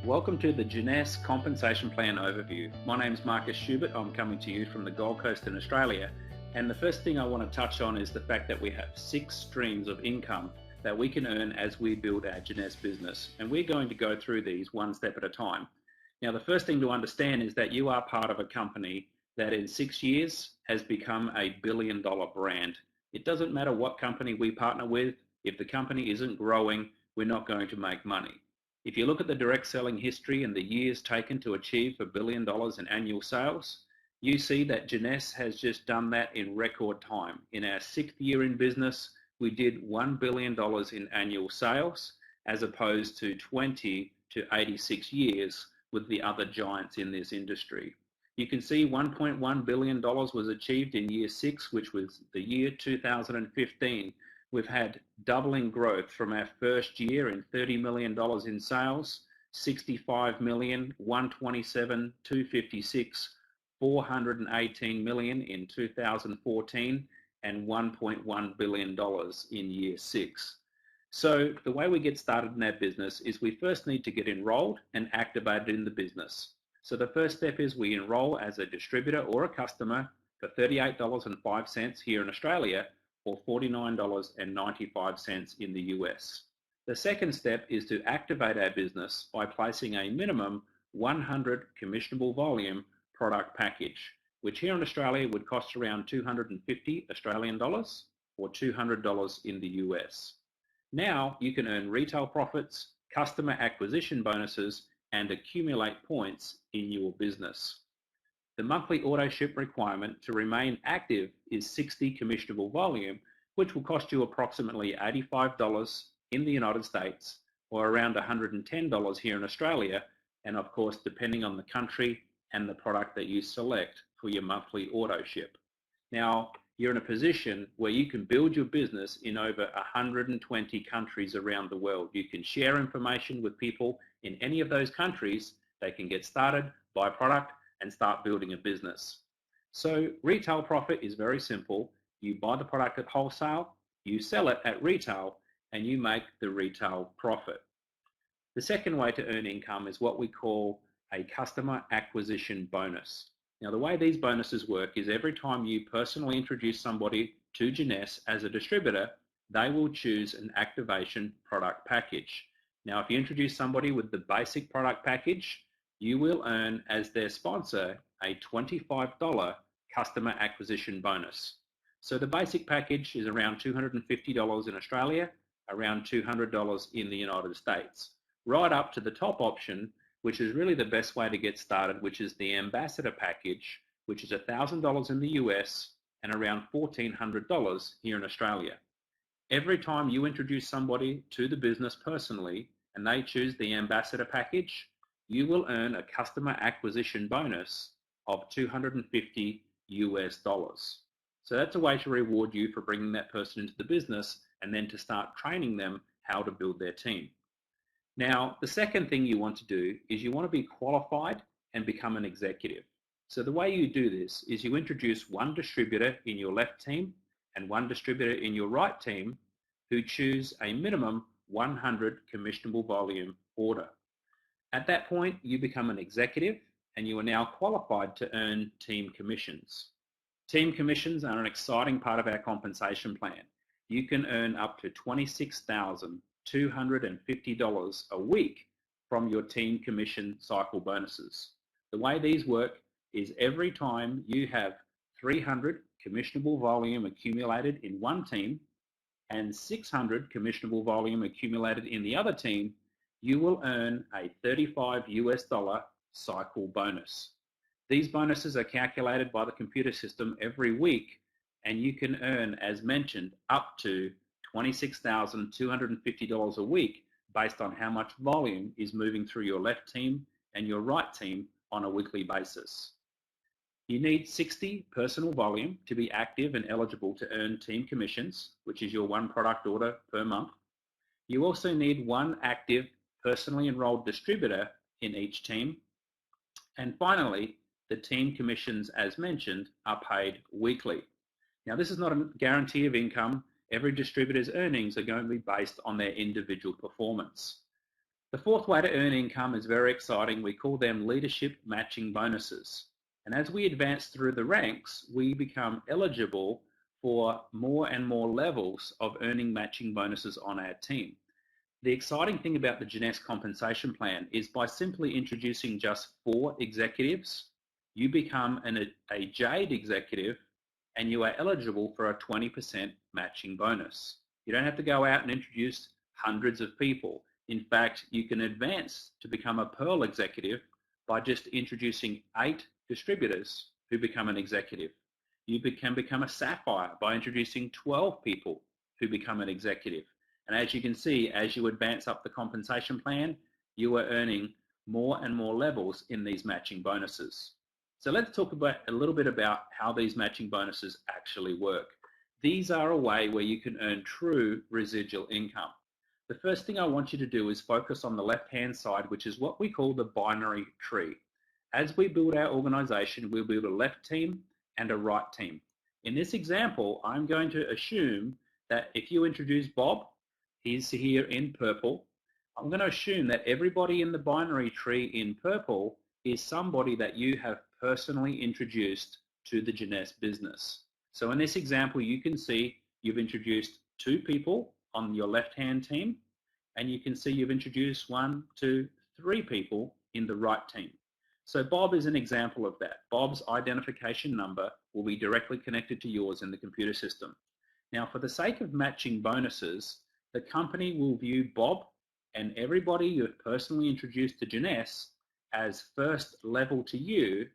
Welcome to the Jeunesse Compensation Plan Overview. My name is Marcus Schubert. I'm coming to you from the Gold Coast in Australia. And the first thing I want to touch on is the fact that we have 6 streams of income that we can earn as we build our Jeunesse business. And we're going to go through these one step at a time. Now, the first thing to understand is that you are part of a company that in 6 years has become a billion-dollar brand. It doesn't matter what company we partner with. If the company isn't growing, we're not going to make money. If you look at the direct selling history and the years taken to achieve $1 billion in annual sales, you see that Jeunesse has just done that in record time. In our 6th year in business, we did $1 billion in annual sales, as opposed to 20 to 86 years with the other giants in this industry. You can see $1.1 billion was achieved in year 6, which was the year 2015. We've had doubling growth from our first year in $30 million in sales, 65 million, 127, 256, 418 million in 2014, and $1.1 billion in year 6. So the way we get started in our business is we first need to get enrolled and activated in the business. So the first step is we enroll as a distributor or a customer for $38.05 here in Australia, or $49.95 in the US. The second step is to activate our business by placing a minimum 100 commissionable volume product package, which here in Australia would cost around 250 Australian dollars or $200 in the US. Now you can earn retail profits, customer acquisition bonuses, and accumulate points in your business. The monthly auto ship requirement to remain active is 60 commissionable volume, which will cost you approximately $85 in the United States or around $110 here in Australia, and of course depending on the country and the product that you select for your monthly auto ship. Now you're in a position where you can build your business in over 120 countries around the world. You can share information with people in any of those countries. They can get started, buy product, and start building a business. So retail profit is very simple. You buy the product at wholesale, you sell it at retail, and you make the retail profit. The second way to earn income is what we call a customer acquisition bonus. Now the way these bonuses work is every time you personally introduce somebody to Jeunesse as a distributor, they will choose an activation product package. Now if you introduce somebody with the basic product package, you will earn as their sponsor a $25 customer acquisition bonus. So the basic package is around $250 in Australia, around $200 in the United States, right up to the top option, which is really the best way to get started, which is the ambassador package, which is $1,000 in the US and around $1,400 here in Australia. Every time you introduce somebody to the business personally and they choose the ambassador package, you will earn a customer acquisition bonus of $250 US. So that's a way to reward you for bringing that person into the business and then to start training them how to build their team. Now, the second thing you want to do is you want to be qualified and become an executive. So the way you do this is you introduce one distributor in your left team and one distributor in your right team who choose a minimum 100 commissionable volume order. At that point, you become an executive and you are now qualified to earn team commissions. Team commissions are an exciting part of our compensation plan. You can earn up to $26,250 a week from your team commission cycle bonuses. The way these work is every time you have 300 commissionable volume accumulated in one team and 600 commissionable volume accumulated in the other team, you will earn a $35 US cycle bonus. These bonuses are calculated by the computer system every week, and you can earn, as mentioned, up to $26,250 a week based on how much volume is moving through your left team and your right team on a weekly basis. You need 60 personal volume to be active and eligible to earn team commissions, which is your one product order per month. You also need one active personally enrolled distributor in each team. And finally, the team commissions, as mentioned, are paid weekly. Now, this is not a guarantee of income. Every distributor's earnings are going to be based on their individual performance. The fourth way to earn income is very exciting. We call them leadership matching bonuses. And as we advance through the ranks, we become eligible for more and more levels of earning matching bonuses on our team. The exciting thing about the Jeunesse compensation plan is by simply introducing just 4 executives, you become a Jade executive and you are eligible for a 20% matching bonus. You don't have to go out and introduce hundreds of people. In fact, you can advance to become a Pearl executive by just introducing 8 distributors who become an executive. You can become a Sapphire by introducing 12 people who become an executive. And as you can see, as you advance up the compensation plan, you are earning more and more levels in these matching bonuses. So let's talk about a little bit about how these matching bonuses actually work. These are a way where you can earn true residual income. The first thing I want you to do is focus on the left-hand side, which is what we call the binary tree. As we build our organization, we'll build a left team and a right team. In this example, I'm going to assume that if you introduce Bob, he's here in purple. I'm going to assume that everybody in the binary tree in purple is somebody that you have personally introduced to the Jeunesse business. So in this example, you can see you've introduced 2 people on your left-hand team, and you can see you've introduced 1, 2, 3 people in the right team. So Bob is an example of that. Bob's identification number will be directly connected to yours in the computer system. Now, for the sake of matching bonuses, the company will view Bob and everybody you've personally introduced to Jeunesse as first level to you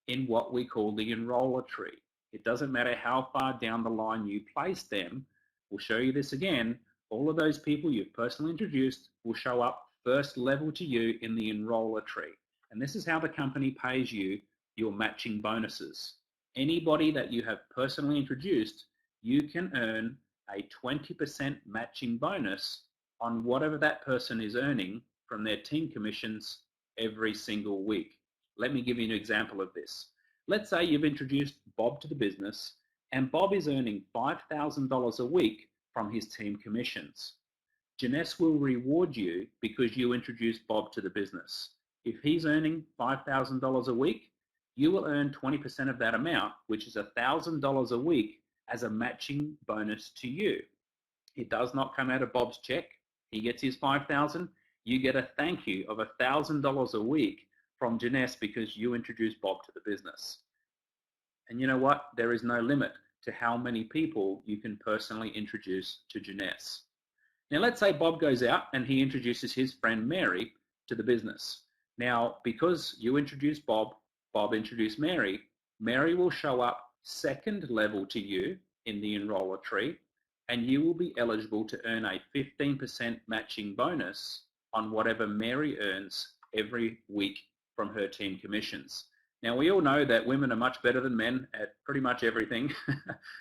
in what we call the enroller tree. It doesn't matter how far down the line you place them. We'll show you this again. All of those people you've personally introduced will show up first level to you in the enroller tree. And this is how the company pays you your matching bonuses. Anybody that you have personally introduced, you can earn a 20% matching bonus on whatever that person is earning from their team commissions every single week. Let me give you an example of this. Let's say you've introduced Bob to the business and Bob is earning $5,000 a week from his team commissions. Jeunesse will reward you because you introduced Bob to the business. If he's earning $5,000 a week, you will earn 20% of that amount, which is $1,000 a week, as a matching bonus to you. It does not come out of Bob's check. He gets his $5,000. You get a thank you of $1,000 a week from Jeunesse because you introduced Bob to the business. And you know what? There is no limit to how many people you can personally introduce to Jeunesse. Now let's say Bob goes out and he introduces his friend Mary to the business. Now, because you introduced Bob, Bob introduced Mary, Mary will show up second level to you in the enroller tree, and you will be eligible to earn a 15% matching bonus on whatever Mary earns every week from her team commissions. Now, we all know that women are much better than men at pretty much everything.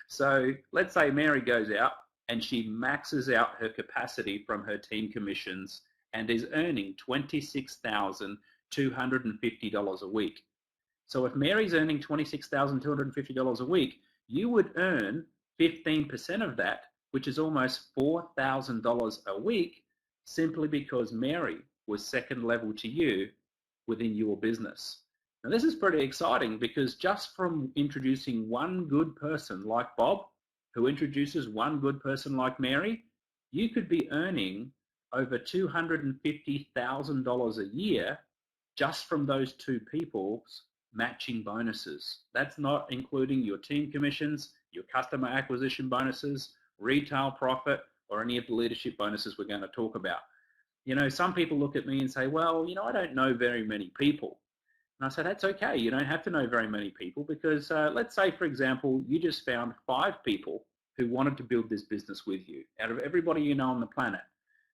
So let's say Mary goes out and she maxes out her capacity from her team commissions and is earning $26,250 a week. So if Mary's earning $26,250 a week, you would earn 15% of that, which is almost $4,000 a week, simply because Mary was second level to you within your business. Now this is pretty exciting because just from introducing one good person like Bob, who introduces one good person like Mary, you could be earning over $250,000 a year just from those 2 people's matching bonuses. That's not including your team commissions, your customer acquisition bonuses, retail profit, or any of the leadership bonuses we're going to talk about. You know, some people look at me and say, well, you know, I don't know very many people. And I say, that's okay. You don't have to know very many people because let's say, for example, you just found 5 people who wanted to build this business with you out of everybody you know on the planet.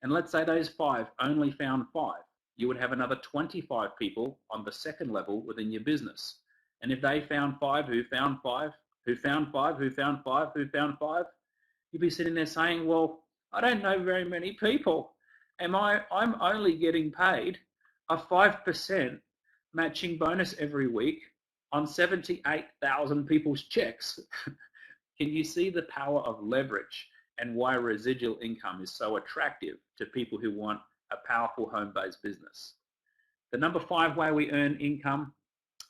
And let's say those 5 only found 5. You would have another 25 people on the second level within your business. And if they found 5 who found 5, who found 5, who found 5, who found 5, you'd be sitting there saying, well, I don't know very many people. I'm only getting paid a 5% matching bonus every week on 78,000 people's checks. Can you see the power of leverage and why residual income is so attractive to people who want a powerful home-based business. The number 5 way we earn income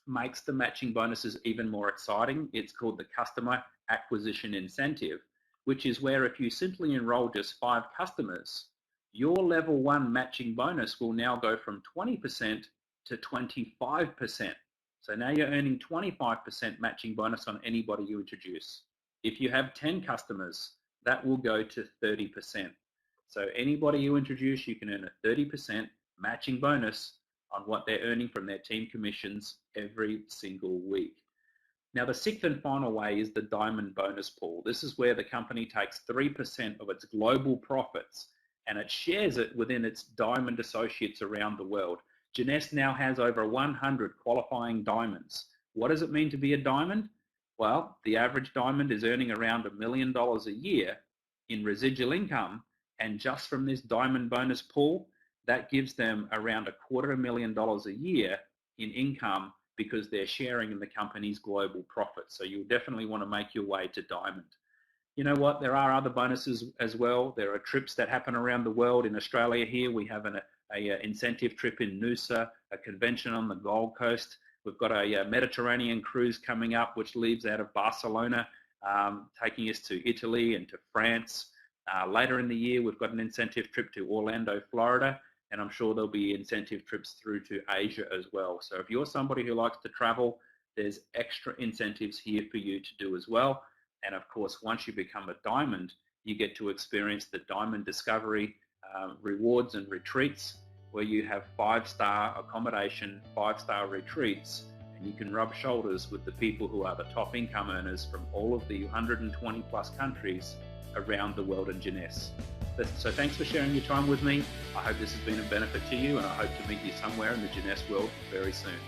makes the matching bonuses even more exciting. It's called the customer acquisition incentive, which is where if you simply enroll just 5 customers, your level 1 matching bonus will now go from 20% to 25%. So now you're earning 25% matching bonus on anybody you introduce. If you have 10 customers, that will go to 30%. So anybody you introduce, you can earn a 30% matching bonus on what they're earning from their team commissions every single week. Now, the 6th and final way is the diamond bonus pool. This is where the company takes 3% of its global profits and it shares it within its diamond associates around the world. Jeunesse now has over 100 qualifying diamonds. What does it mean to be a diamond? Well, the average diamond is earning around $1 million a year in residual income, and just from this diamond bonus pool, that gives them around $250,000 a year in income because they're sharing in the company's global profits. So you'll definitely want to make your way to diamond. You know what? There are other bonuses as well. There are trips that happen around the world. In Australia here, we have an incentive trip in Noosa, a convention on the Gold Coast. We've got a Mediterranean cruise coming up, which leaves out of Barcelona, taking us to Italy and to France. Later in the year, we've got an incentive trip to Orlando, Florida, and I'm sure there'll be incentive trips through to Asia as well. So if you're somebody who likes to travel, there's extra incentives here for you to do as well. And of course, once you become a diamond, you get to experience the Diamond Discovery rewards and retreats, where you have 5-star accommodation, 5-star retreats, and you can rub shoulders with the people who are the top income earners from all of the 120 plus countries around the world in Jeunesse. So thanks for sharing your time with me. I hope this has been a benefit to you, and I hope to meet you somewhere in the Jeunesse world very soon.